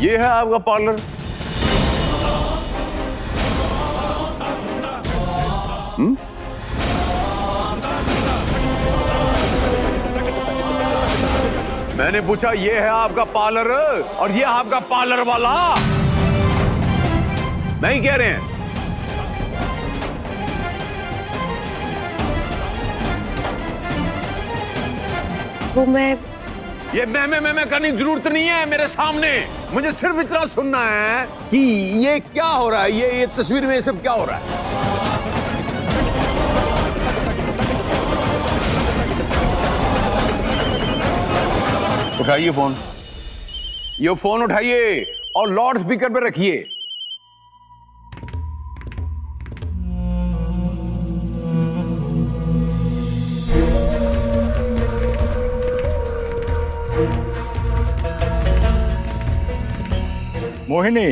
ये है आपका पार्लर? मैंने पूछा ये है आपका पार्लर और ये आपका पार्लर वाला? नहीं कह रहे हैं? वो ये मैं करने की जरूरत नहीं है मेरे सामने। मुझे सिर्फ इतना सुनना है कि ये क्या हो रहा है, ये तस्वीर में ये सब क्या हो रहा है। उठाइए फोन, ये फोन उठाइए और लाउड स्पीकर पे रखिए। मोहिनी,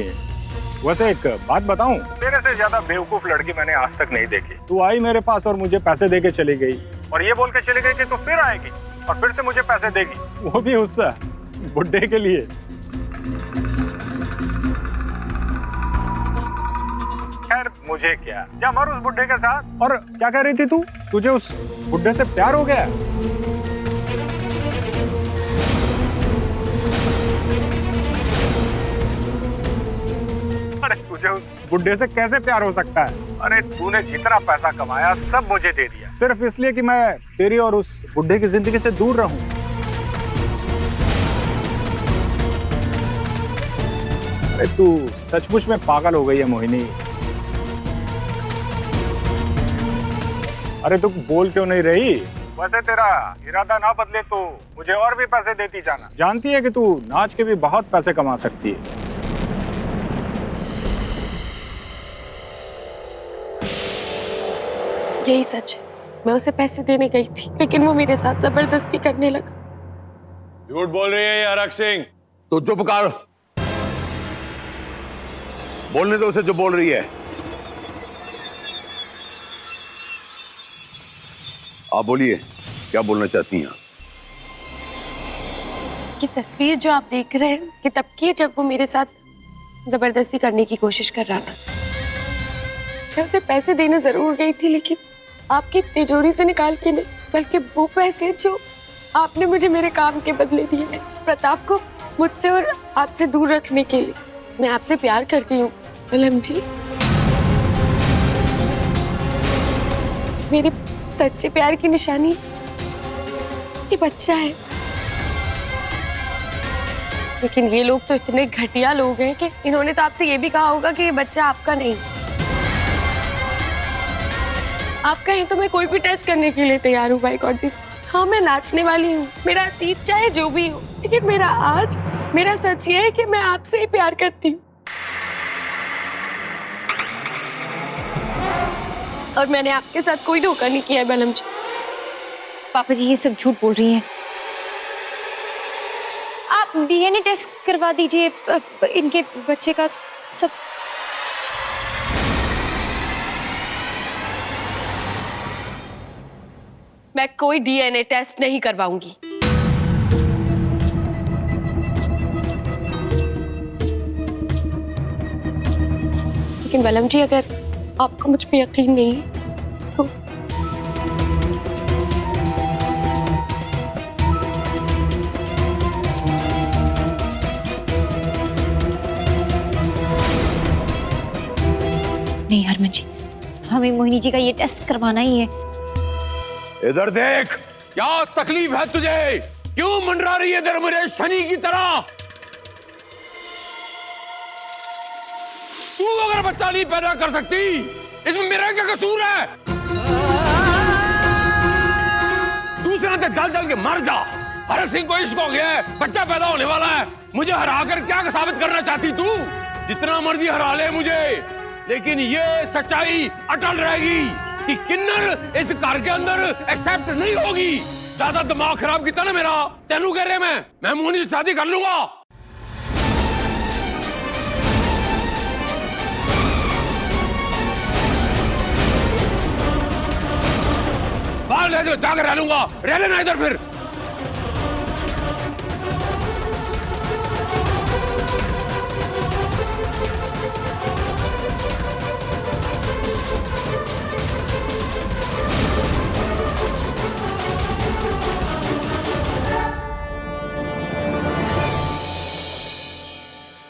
वैसे एक बात बताऊं, तेरे से ज्यादा बेवकूफ लड़की मैंने आज तक नहीं देखी। तू आई मेरे पास और मुझे पैसे देके चली गई और ये बोल के चली गई कि तू फिर आएगी और फिर से मुझे पैसे देगी, वो भी उस बुड्ढे के लिए। खैर मुझे क्या, जा मर उस बुड्ढे के साथ। और क्या कह रही थी तू, तुझे उस बुड्ढे से प्यार हो गया? अरे तुझे उस बुड्ढे से कैसे प्यार हो सकता है? अरे तूने जितना पैसा कमाया सब मुझे दे दिया, सिर्फ इसलिए कि मैं तेरी और उस बुड्ढे की जिंदगी से दूर रहूं। अरे तू सचमुच में पागल हो गई है मोहिनी। अरे तू बोल क्यों नहीं रही? वैसे तेरा इरादा ना बदले तो मुझे और भी पैसे देती जाना। जानती है कि तू नाच के भी बहुत पैसे कमा सकती है। यही सच है, मैं उसे पैसे देने गई थी लेकिन वो मेरे साथ जबरदस्ती करने लगा। झूठ बोल रही है ये हरक सिंह। तो चुप कर, बोलने दो उसे जो बोल रही है। आप बोलिए, क्या बोलना चाहती हैं? ये तस्वीर जो आप देख रहे हैं ये तब की है जब वो मेरे साथ जबरदस्ती करने की कोशिश कर रहा था। मैं उसे पैसे देने जरूर गई थी लेकिन आपकी तिजोरी से निकाल के नहीं, बल्कि वो पैसे जो आपने मुझे मेरे काम के बदले दिए थे, प्रताप को मुझसे और आपसे दूर रखने के लिए। मैं आपसे प्यार करती हूँ बलम जी, मेरे सच्चे प्यार की निशानी ये बच्चा है। लेकिन ये लोग तो इतने घटिया लोग हैं कि इन्होंने तो आपसे ये भी कहा होगा कि ये बच्चा आपका नहीं। आप कहें तो मैं कोई भी टेस्ट करने के लिए तैयार हूँ बाय गॉड दिस। हाँ मैं नाचने वाली हूँ, मेरा अतीत चाहे जो भी हो, लेकिन मेरा आज, मेरा सच ये है कि मैं आपसे ही प्यार करती हूँ। और मैंने आपके साथ कोई धोखा नहीं किया है बलम जी। पापा जी ये सब झूठ बोल रही हैं। आप डीएनए टेस्ट करवा दीजिए इनके बच्चे का। सब मैं कोई डीएनए टेस्ट नहीं करवाऊंगी। लेकिन बलम जी अगर आपको मुझ पे यकीन नहीं है तो नहीं हरमन जी, हमें मोहिनी जी का ये टेस्ट करवाना ही है। इधर देख, क्या तकलीफ है तुझे? क्यों मंडरा रही है इधर मेरे शनि की तरह? तू अगर बच्चा नहीं पैदा कर सकती, इसमें मेरा क्या कसूर है? दूसरे से जल जल के मर जा। हरक सिंह को इश्क हो गया है, बच्चा पैदा होने वाला है। मुझे हरा कर क्या साबित करना चाहती तू? जितना मर्जी हरा ले मुझे, लेकिन ये सच्चाई अटल रहेगी कि किन्नर इस घर के अंदर एक्सेप्ट नहीं होगी। ज्यादा दिमाग खराब किया ना मेरा, तेनू कह रहे मैं मोहिनी से शादी कर लूंगा। बाहर ले दो, जाकर रह लूंगा, रह लेना इधर फिर।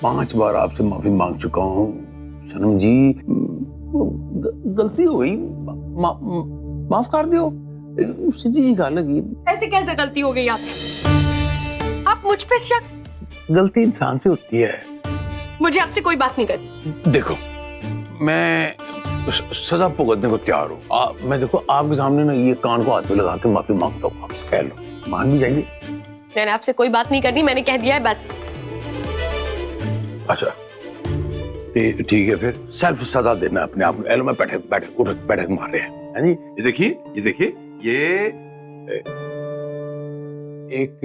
5 बार आपसे माफी मांग चुका हूँ सनम जी, गलती हो गई, माफ कर दो। सीधी जी गल है। ऐसे कैसे गलती हो गई आपसे? आप मुझ पे शक? गलती इंसान से होती है। मुझे आपसे कोई बात नहीं करनी। देखो मैं सजा भुगतने को तैयार हूँ। मैं देखो आपके सामने ना ये कान को हाथ में लगा के माफी मांगता हूँ, आपसे कह लो, मान भी जाइए। मैंने आपसे कोई बात नहीं करनी, मैंने कह दिया है बस। अच्छा ठीक है, फिर सेल्फ सजा देना अपने आप। एलो में बैठक मार रहे हैं जी। ये देखिए ये 1,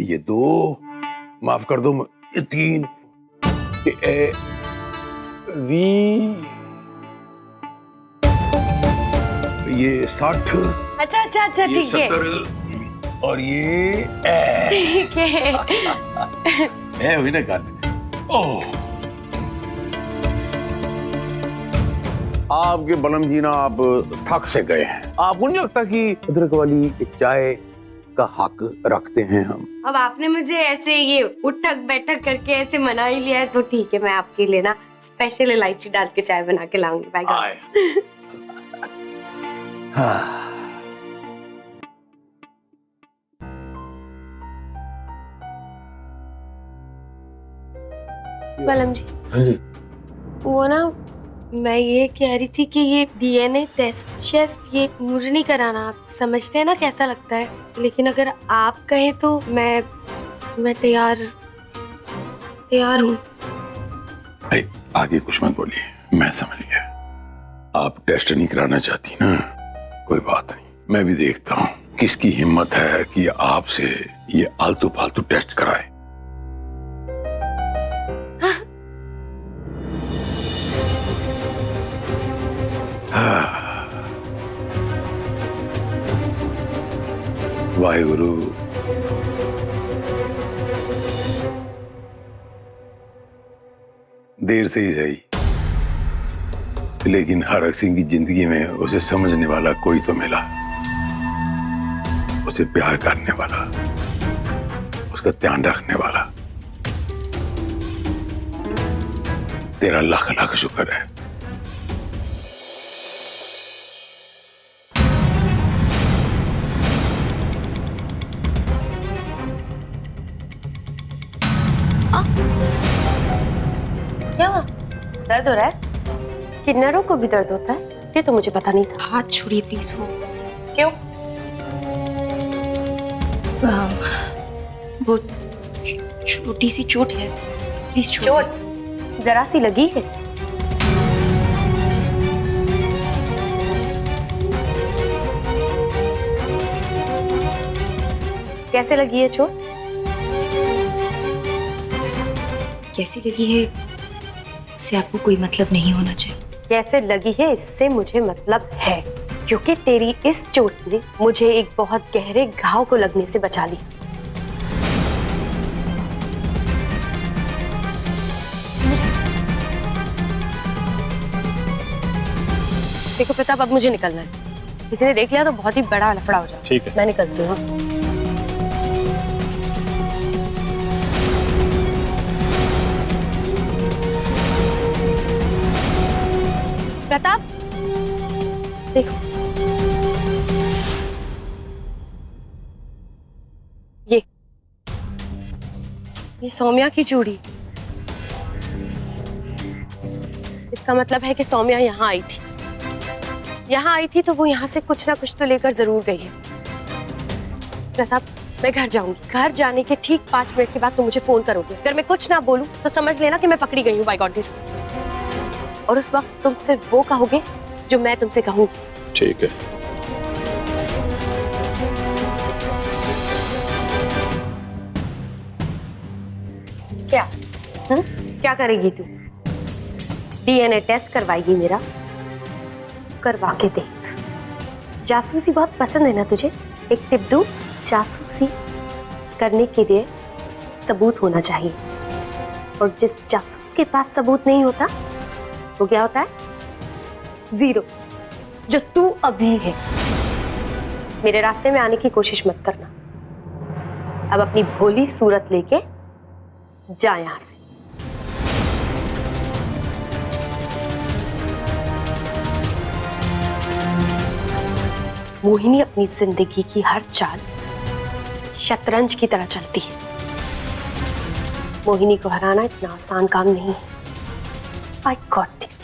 ये 2, माफ कर दो, ये 3, ये 60, अच्छा ये ठीक है 70 और ये ठीक है। वही ना कर। ओह आपके बलम जी ना आप थक से गए हैं। आपको नहीं लगता कि अदरक वाली चाय का हक रखते हैं हम? अब आपने मुझे ऐसे ये उठक बैठक करके ऐसे मना ही लिया है तो ठीक है, मैं आपके लिए ना स्पेशल इलायची डाल के चाय बना के लाऊंगी। Bye God. बलम जी, हाँ जी। वो ना मैं ये कह रही थी कि ये डीएनए टेस्ट ये मुझे नहीं कराना। आप समझते हैं ना कैसा लगता है, लेकिन अगर आप कहें तो मैं तैयार हूँ। आगे कुछ मत बोलिए, मैं समझ गया। आप टेस्ट नहीं कराना चाहती ना, कोई बात नहीं, मैं भी देखता हूँ किसकी हिम्मत है कि आपसे ये आलतू फालतू टेस्ट कराए। वाहिगुरु। देर से ही सही, लेकिन हरक सिंह की जिंदगी में उसे समझने वाला कोई तो मिला, उसे प्यार करने वाला, उसका ध्यान रखने वाला। तेरा लाख लाख शुक्र है। क्या हुआ? दर्द हो रहा है? किन्नरों को भी दर्द होता है? ये तो मुझे पता नहीं था। हाथ छोड़िए प्लीज। वो क्यों? वो छोटी सी चोट है, प्लीज छोड़िए। चोट जरा सी लगी है? कैसे लगी है चोट? कैसी लगी है उससे आपको कोई मतलब नहीं होना चाहिए। कैसे लगी है इससे मुझे मतलब है, क्योंकि तेरी इस चोट ने मुझे एक बहुत गहरे घाव को लगने से बचा लिया। देखो प्रताप, अब मुझे निकलना है। किसी ने देख लिया तो बहुत ही बड़ा लफड़ा हो जाएगा। ठीक है, मैं निकलती हूँ। प्रताप देखो, ये सौम्या की चूड़ी। इसका मतलब है कि सौम्या यहाँ आई थी। यहाँ आई थी तो वो यहाँ से कुछ ना कुछ तो लेकर जरूर गई है। प्रताप, मैं घर जाऊंगी। घर जाने के ठीक 5 मिनट के बाद तुम मुझे फोन करोगे। अगर मैं कुछ ना बोलूं तो समझ लेना कि मैं पकड़ी गई हूँ बाय गॉड दिस। और उस वक्त तुम सिर्फ वो कहोगे जो मैं तुमसे कहूंगी। ठीक है। क्या? क्या करेगी तू? डीएनए टेस्ट करवाएगी मेरा? करवा के देख। जासूसी बहुत पसंद है ना तुझे? एक टिप दूं, जासूसी करने के लिए सबूत होना चाहिए, और जिस जासूस के पास सबूत नहीं होता वो क्या होता है? जीरो, जो तू अभी है। मेरे रास्ते में आने की कोशिश मत करना। अब अपनी भोली सूरत लेके जा यहाँ से। मोहिनी अपनी जिंदगी की हर चाल शतरंज की तरह चलती है। मोहिनी को हराना इतना आसान काम नहीं है। I got this.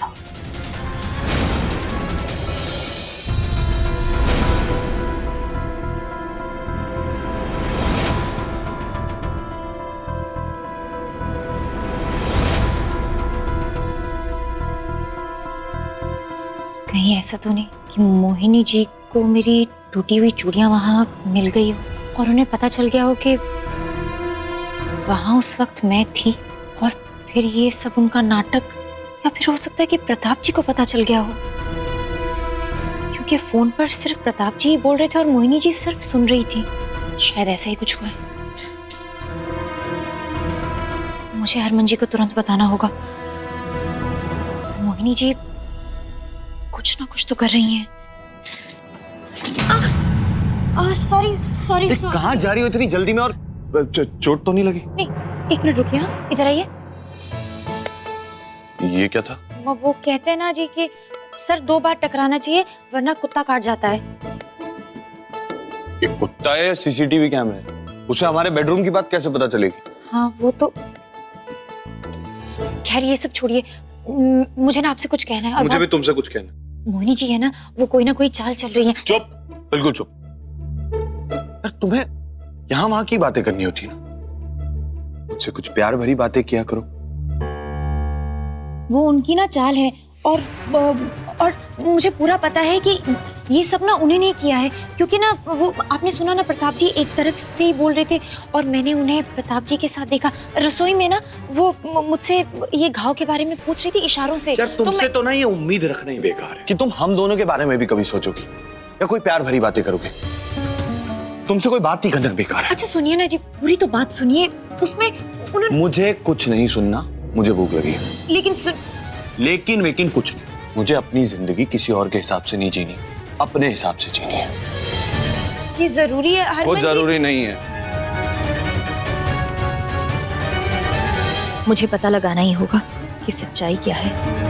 कहीं ऐसा तो नहीं कि मोहिनी जी को मेरी टूटी हुई चूड़ियां वहां मिल गई हो और उन्हें पता चल गया हो कि वहां उस वक्त मैं थी, और फिर ये सब उनका नाटक, या फिर हो सकता है कि प्रताप जी को पता चल गया हो, क्योंकि फोन पर सिर्फ प्रताप जी ही बोल रहे थे और मोहिनी जी सिर्फ सुन रही थी। शायद ऐसा ही कुछ हुआ है। मुझे हरमन जी को तुरंत बताना होगा। मोहिनी जी कुछ ना कुछ तो कर रही हैं। सॉरी कहाँ जा रही हो इतनी जल्दी में, और चोट तो नहीं लगी? नहीं, एक मिनट रुकिए। हाँ, इधर आइए। ये क्या था? वो कहते हैं ना जी कि सर 2 बार टकराना चाहिए वरना कुत्ता काट जाता है। ये कुत्ता है या सीसीटीवी कैमरा है? उसे हमारे बेडरूम की बात कैसे पता चलेगी? हाँ वो तो खैर, ये सब छोड़िए। मुझे ना आपसे कुछ कहना है। और मुझे भी तुमसे कुछ कहना। मोहिनी जी है ना, वो कोई ना कोई चाल चल रही है। चुप, बिल्कुल चुप। यार तुम्हें यहाँ वहां की बातें करनी होती है ना, मुझसे कुछ प्यार भरी बातें किया करो। वो उनकी ना चाल है, और मुझे पूरा पता है कि ये सब ना उन्हें नहीं किया है, क्योंकि ना वो आपने सुना ना, प्रताप जी एक तरफ से ही बोल रहे थे और मैंने उन्हें प्रताप जी के साथ देखा रसोई में ना। वो मुझसे ये घाव के बारे में पूछ रही थी इशारों से। यार तुमसे तो ना ये उम्मीद रखना ही बेकार है कि तुम हम दोनों के बारे में भी कभी सोचोगी या कोई प्यार भरी बातें करोगे। तुमसे कोई बात ही करना बेकार है। अच्छा सुनिए ना जी, पूरी तो बात सुनिए। उसमें उन्होंने मुझे कुछ नहीं सुनना, मुझे भूख लगी है। लेकिन कुछ नहीं। मुझे अपनी जिंदगी किसी और के हिसाब से नहीं जीनी, अपने हिसाब से जीनी है। जी जरूरी है हरमन जी। वो जरूरी नहीं है। मुझे पता लगाना ही होगा कि सच्चाई क्या है।